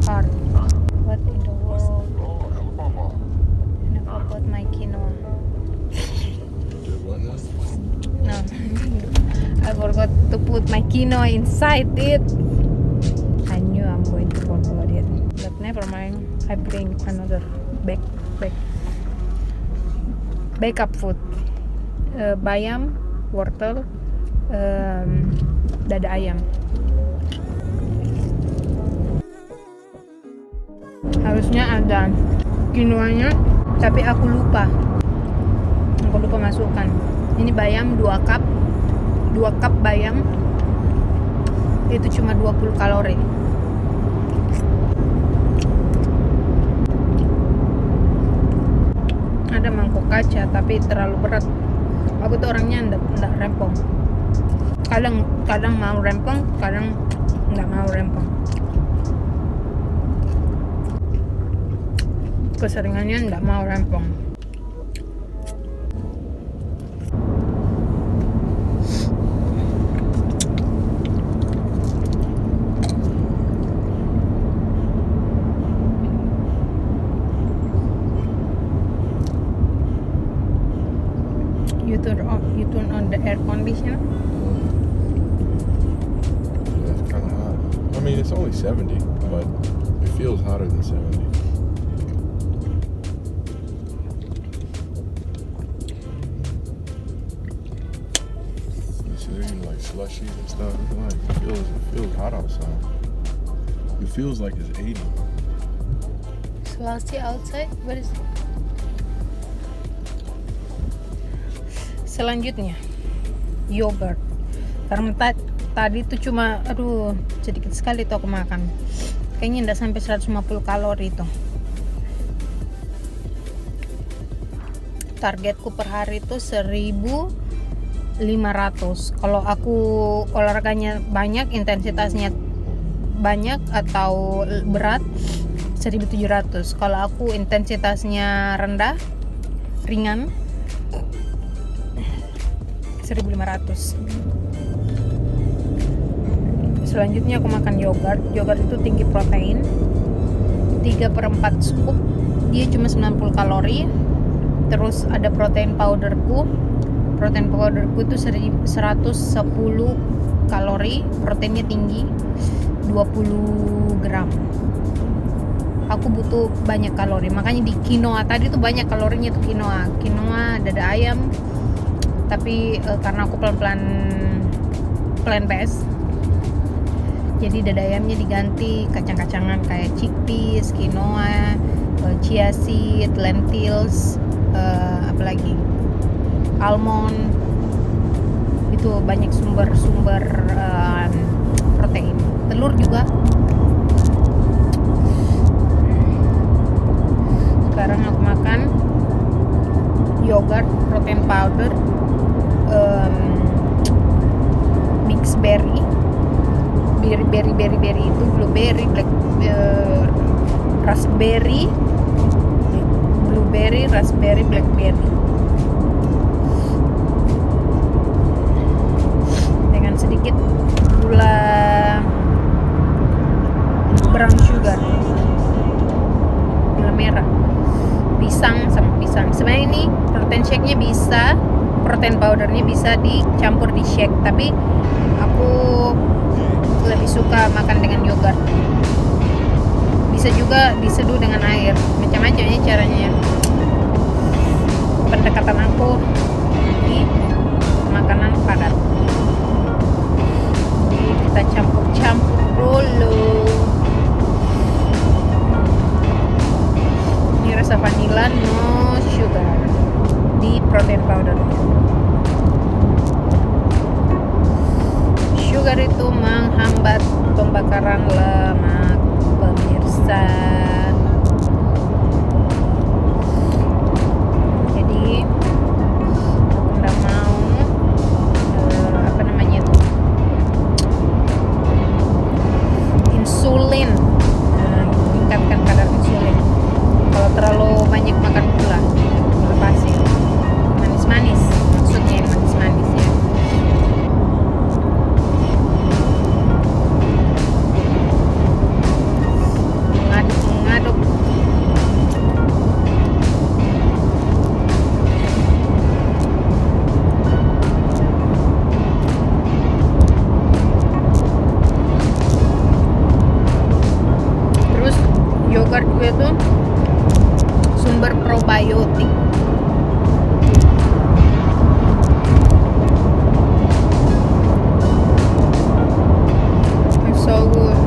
heart. What in the world? I forgot my quinoa. No, I forgot to put my quinoa inside it. I knew I'm going to forget it, but never mind. I bring another backup food. Bayam, wortel, dada ayam. Harusnya ada quinoanya, tapi aku lupa masukkan. Ini bayam 2 cup bayam itu cuma 20 kalori. Ada mangkok kaca tapi terlalu berat. Aku tuh orangnya enggak rempong. Kadang mau rempong, kadang enggak mau rempong. Keseringannya enggak mau rempong. You turn on the air conditioner. Yeah, it's kind of hot. I mean, it's only 70, but it feels hotter than 70. They're eating like slushies and stuff. It feels hot outside. It feels like it's 80. Slushy outside? What is it? Selanjutnya yogurt. Karena tadi tuh cuma sedikit sekali tuh aku makan. Kayaknya enggak sampai 150 kalori itu. Targetku per hari itu 1500. Kalau aku olahraganya banyak, intensitasnya banyak atau berat 1700. Kalau aku intensitasnya rendah, ringan 1500. Selanjutnya aku makan yogurt. Yogurt itu tinggi protein, 3/4 scoop. Dia cuma 90 kalori. Terus ada protein powderku. Protein powderku itu 110 kalori. Proteinnya tinggi, 20 gram. Aku butuh banyak kalori. Makanya di quinoa tadi tuh banyak kalorinya tuh quinoa. Quinoa, dada ayam. Tapi karena aku pelan-pelan plant-based, jadi dada ayamnya diganti kacang-kacangan kayak chickpeas, quinoa, chia seed, lentils, apalagi almond. Itu banyak sumber protein. Telur juga. Sekarang aku makan yogurt, protein powder, mix berry itu blueberry, raspberry, blueberry, raspberry, blackberry, dengan sedikit gula brown sugar, gula merah, pisang sama pisang. Sebenarnya ini protein shake-nya bisa, protein powdernya bisa dicampur di shake, tapi aku lebih suka makan dengan yogurt. Bisa juga diseduh dengan air, macam-macam ya caranya. Pendekatan aku di makanan padat. Jadi kita campur-campur dulu. Ini rasa vanilla no sugar di protein powder. Sugar itu menghambat pembakaran lemak, pemirsa. Jadi aku nggak mau insulin yogurt gue tuh sumber probiotik. It's so good.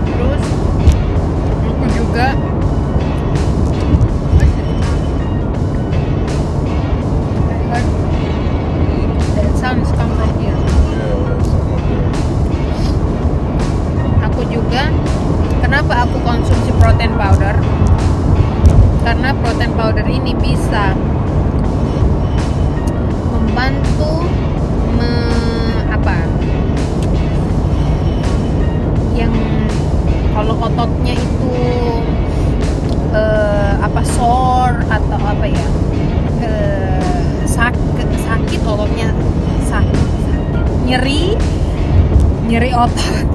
Terus aku juga I heard that sounds come from here. Yeah, well, something up there. Aku juga, kenapa aku konsumsi protein powder? Karena protein powder ini bisa membantu yang kalau ototnya itu sore atau sakit ototnya, nyeri otot.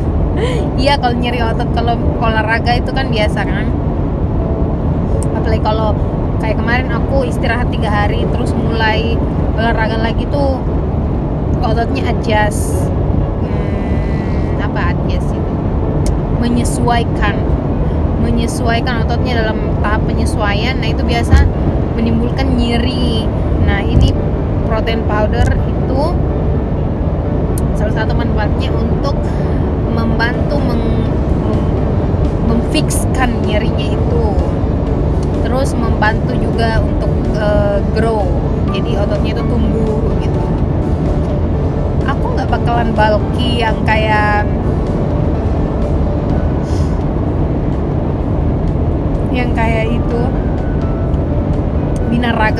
Iya, kalau nyeri otot kalau olahraga itu kan biasa kan, apalagi kalau kayak kemarin aku istirahat 3 hari terus mulai olahraga lagi tuh ototnya adjust itu menyesuaikan ototnya dalam tahap penyesuaian. Nah, itu biasa menimbulkan nyeri. Nah, ini protein powder itu salah satu manfaatnya untuk membantu memfikskan nyerinya itu, terus membantu juga untuk grow, jadi ototnya itu tumbuh gitu. Aku nggak bakalan bulky yang kayak itu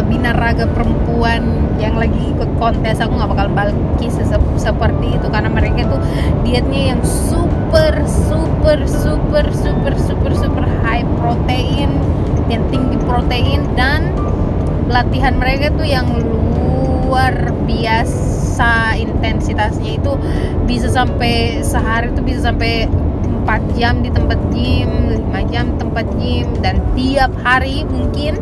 binaraga perempuan yang lagi ikut kontes. Aku nggak bakal bulky seperti itu, karena mereka tuh dietnya yang super high protein dan tinggi protein, dan latihan mereka tuh yang luar biasa intensitasnya. Itu bisa sampai sehari tuh bisa sampai 4 jam di tempat gym, 5 jam tempat gym, dan tiap hari mungkin.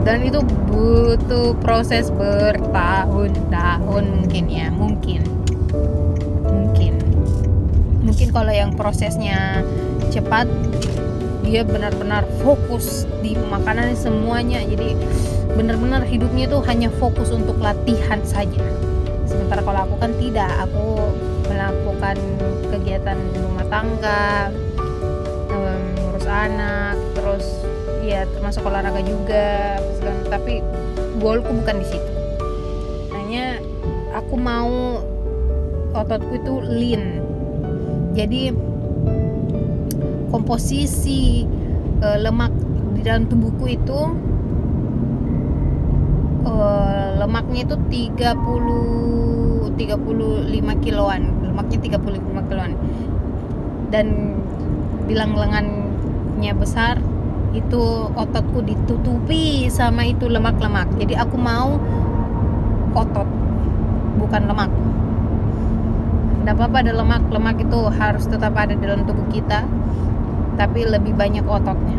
Dan itu butuh proses bertahun-tahun mungkin kalau yang prosesnya cepat, dia benar-benar fokus di makanan semuanya, jadi benar-benar hidupnya tuh hanya fokus untuk latihan saja. Sementara kalau aku kan tidak, aku melakukan kegiatan rumah tangga, ngurus anak, terus ya termasuk olahraga juga, tapi goalku bukan di situ. Hanya aku mau ototku itu lean, jadi komposisi lemak di dalam tubuhku itu lemaknya itu 35 kiloan, lemaknya 35 kiloan, dan bilang lengannya besar, itu ototku ditutupi sama itu lemak-lemak. Jadi aku mau otot, bukan lemak. Tidak apa-apa ada lemak itu harus tetap ada dalam tubuh kita, tapi lebih banyak ototnya.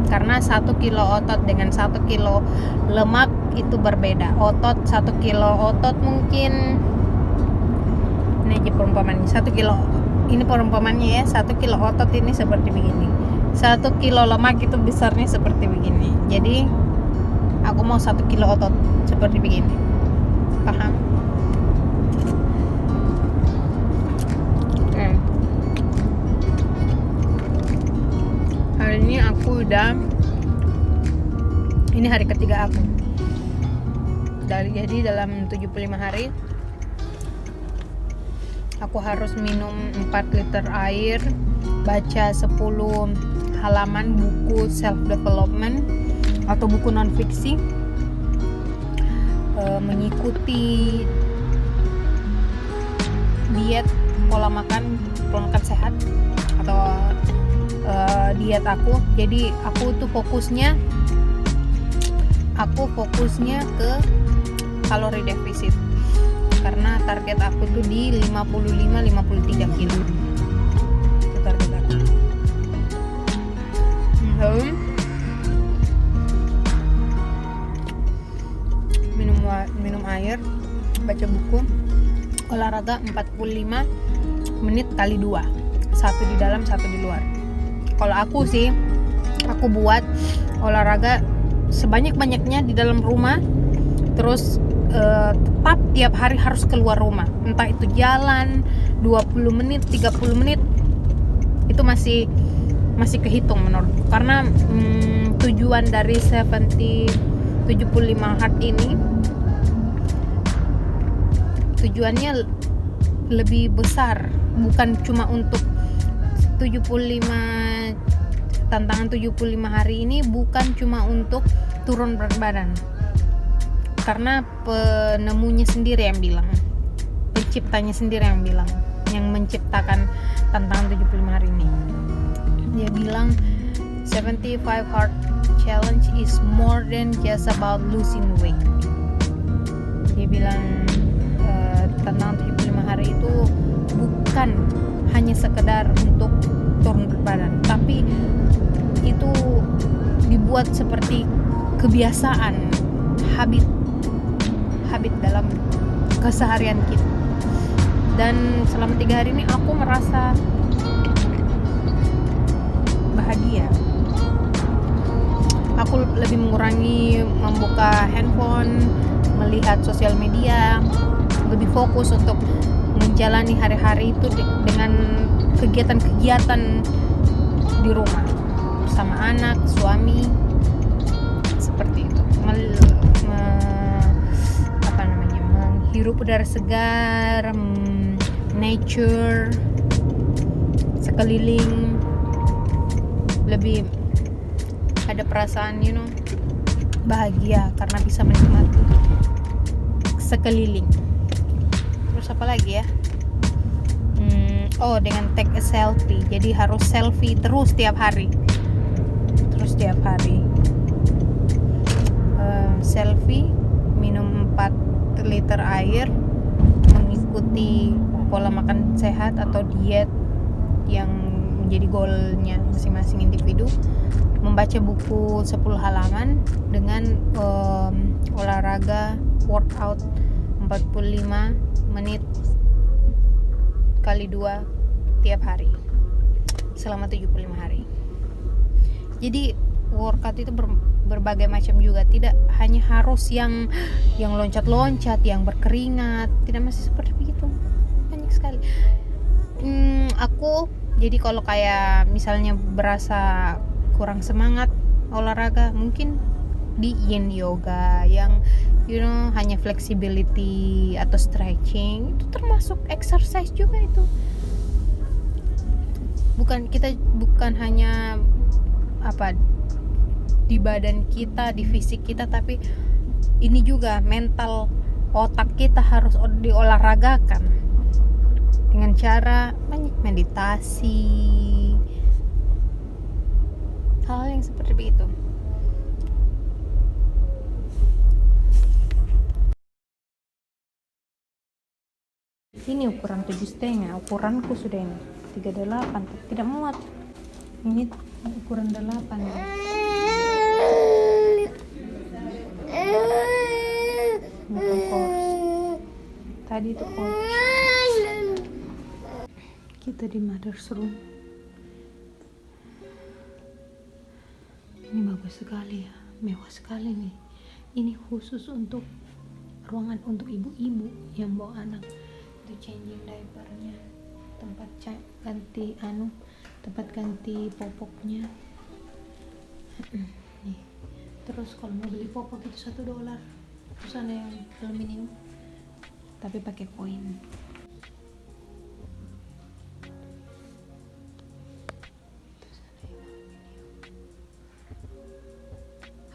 Karena 1 kilo otot dengan 1 kilo lemak itu berbeda. 1 kilo otot mungkin, ini aja perumpamannya, 1 kilo, ini perumpamannya ya, 1 kilo otot ini seperti begini, 1 kilo lemak itu besarnya seperti begini. Jadi aku mau 1 kilo otot seperti begini, paham? Hari ini aku ini hari ketiga aku. Jadi dalam 75 hari aku harus minum 4 liter air, baca 10 halaman buku self development atau buku non fiksi, mengikuti diet pola makan sehat atau diet aku. Jadi aku tuh fokusnya aku fokusnya ke kalori defisit karena target aku tuh di 55-53 kilo. Itu target aku. Minum air, baca buku, olahraga 45 menit kali 2, satu di dalam satu di luar. Kalau aku sih, aku buat olahraga sebanyak-banyaknya di dalam rumah, terus tetap tiap hari harus keluar rumah, entah itu jalan 20 menit 30 menit, itu masih kehitung menurutku. Karena tujuan dari 75 hard ini tujuannya lebih besar, bukan cuma untuk 75 tantangan 75 hari ini, bukan cuma untuk turun berat badan. Karena penemunya sendiri yang bilang, penciptanya sendiri yang bilang, yang menciptakan tantangan 75 hari ini. Dia bilang 75 hard challenge is more than just about losing weight. Dia bilang tantangan 75 hari itu bukan hanya sekedar untuk turun berat badan, tapi itu dibuat seperti kebiasaan, habit dalam keseharian kita. Dan selama 3 hari ini aku merasa bahagia. Aku lebih mengurangi membuka handphone, melihat sosial media, lebih fokus untuk menjalani hari-hari itu dengan kegiatan-kegiatan di rumah bersama anak, suami, seperti itu. Menghirup udara segar, nature sekeliling, lebih ada perasaan bahagia karena bisa menikmati sekeliling. Terus apa lagi ya? Dengan take a selfie. Jadi harus selfie terus tiap hari. Selfie, minum 4 liter air, mengikuti pola makan sehat atau diet yang menjadi goalnya masing-masing individu, membaca buku 10 halaman dengan olahraga workout 45 menit kali 2 tiap hari selama 75 hari. Jadi workout itu berbagai macam juga, tidak hanya harus yang loncat-loncat, yang berkeringat, tidak masih seperti begitu, banyak sekali. Aku jadi kalau kayak misalnya berasa kurang semangat olahraga, mungkin di yin yoga yang hanya flexibility atau stretching, itu termasuk exercise juga. Itu bukan hanya di badan kita, di fisik kita, tapi ini juga mental, otak kita harus diolahragakan dengan cara banyak meditasi, hal yang seperti itu. Ini ukuran 7,5, ukuranku sudah ini 38, tidak muat. Ini ukuran 8 ya. Bukan course. Tadi itu course. Kita di mother's room. Ini bagus sekali ya, mewah sekali nih. Ini khusus untuk ruangan untuk ibu-ibu yang bawa anak. Itu changing diapernya, tempat ganti popoknya. Nih. Terus kalau mau beli popok itu $1, terus ada yang aluminium tapi pakai koin.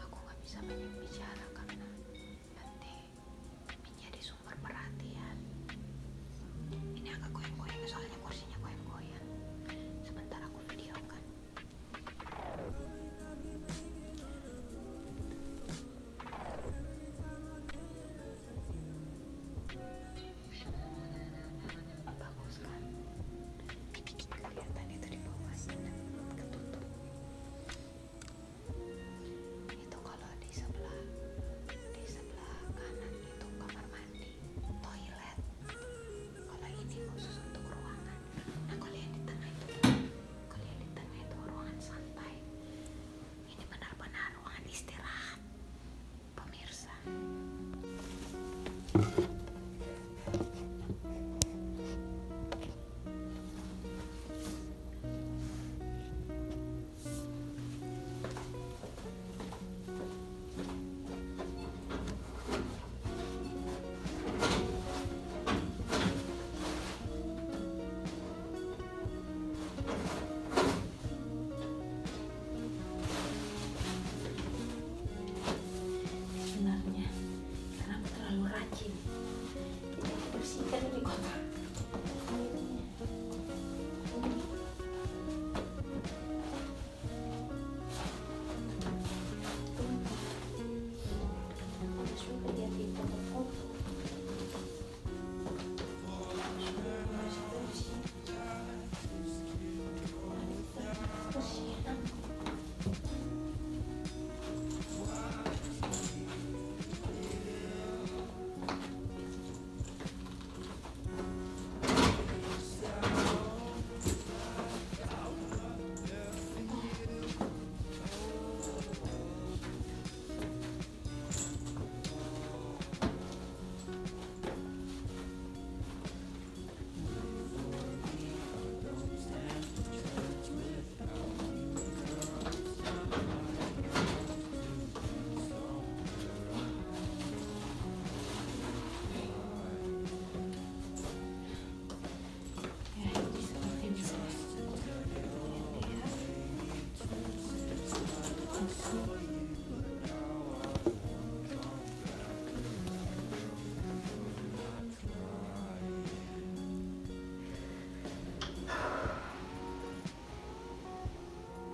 Aku gak bisa banyak bicara karena nanti menjadi sumber perhatian. Ini agak goyang-goyang soalnya kursinya goyang-goyang. Sebentar aku videokan.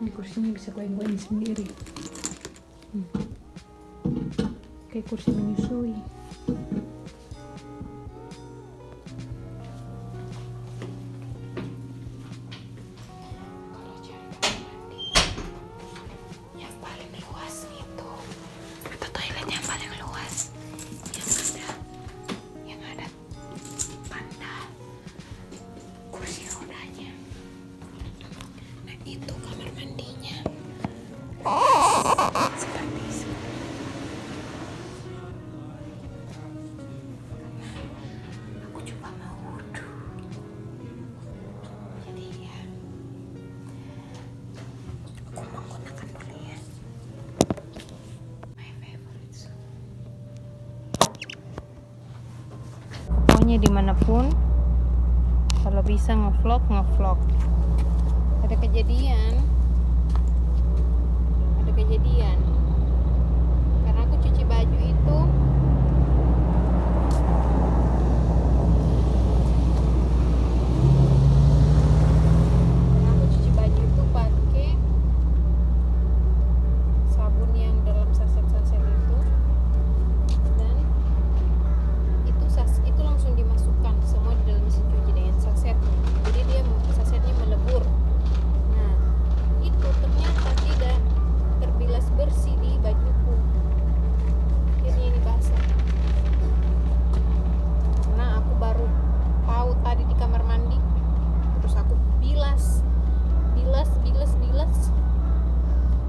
Ini kursinya bisa goyang-goyang sendiri. Kayak kursi menyusui. Kalau cari kamar mandi yang paling luas itu, atau toilet yang paling luas, yang ada panda kursi rodanya. Nah itu kamar mandinya. Seperti itu. Aku cuma mau wudhu. Jadi ya, aku menggunakan dulu ya. My favorite. Pokoknya dimanapun, kalau bisa ngevlog. Ada kejadian karena aku cuci baju itu pakai sabun yang dalam saset-saset itu, dan itu langsung dimasukkan semua di dalam mesin cuci dengan saset, jadi dia sasetnya melebur. Nah itu ternyata tidak terbilas bersih di bajuku, akhirnya ini basah. Karena aku baru tahu tadi di kamar mandi, terus aku bilas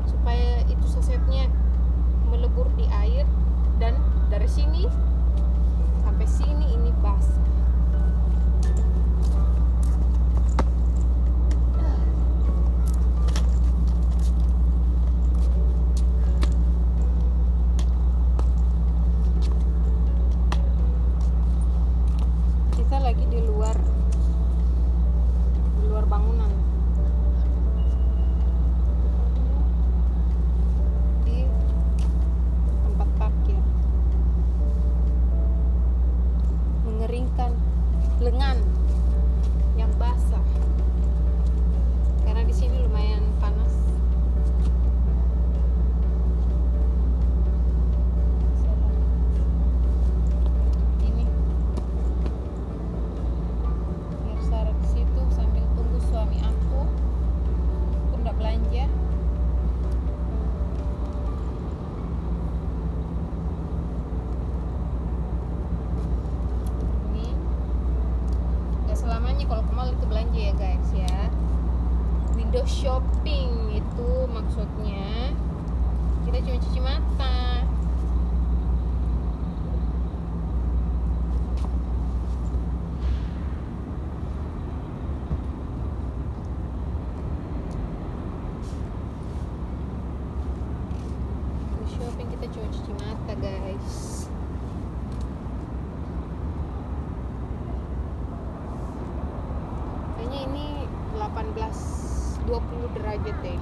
supaya itu sasetnya melebur di air, dan dari sini sampai sini ini basah. Kita lagi di luar bangunan, di tempat parkir, mengeringkan lengan yang basah karena di sini lumayan panas. Ini biar Sarah di situ sambil tunggu suami aku nggak belanja. Ini nggak selamanya kalau ke mall itu belanja ya guys ya. Window shopping itu maksudnya kita cuma cuci mata. Shopping kita cuma cuci mata guys. Kayaknya ini 18-20 derajat deh.